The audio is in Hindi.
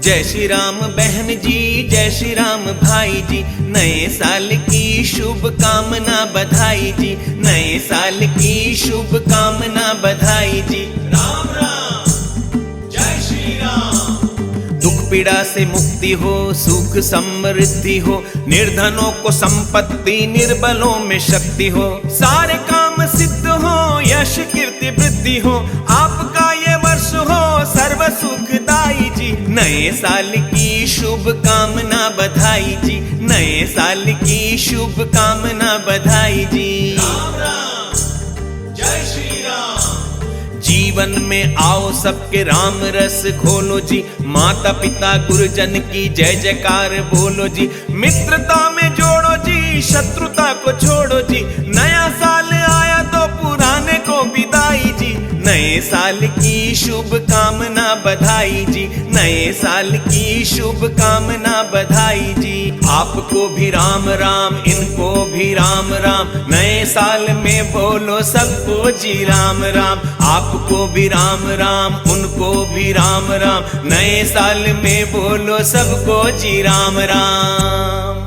जय श्री राम बहन जी, जय श्री राम भाई जी, नए साल की शुभ कामना बधाई जी, नए साल की शुभ कामना बधाई जी। राम राम जय श्री राम। दुख पीड़ा से मुक्ति हो, सुख समृद्धि हो, निर्धनों को संपत्ति, निर्बलों में शक्ति हो, सारे काम सिद्ध हो, यश कीर्ति वृद्धि हो, आपका ये वर्ष हो सर्व सुखदाई जी। नए साल की शुभ कामना बधाई जी, नए साल की शुभ कामना बधाई जी। राम राम जय श्री राम। जीवन में आओ सबके राम रस खोलो जी, माता पिता गुरुजन की जय जयकार बोलो जी, मित्रता में जोड़ो जी, शत्रुता को छोड़ो जी, नया साल आया तो पुराने को विदाई जी। नए साल की शुभ कामना बधाई जी, नए साल की शुभ कामना बधाई जी। आपको भी राम राम, इनको भी राम राम, नए साल में बोलो सबको जी राम राम। आपको भी राम राम, उनको भी राम राम, नए साल में बोलो सबको जी राम राम।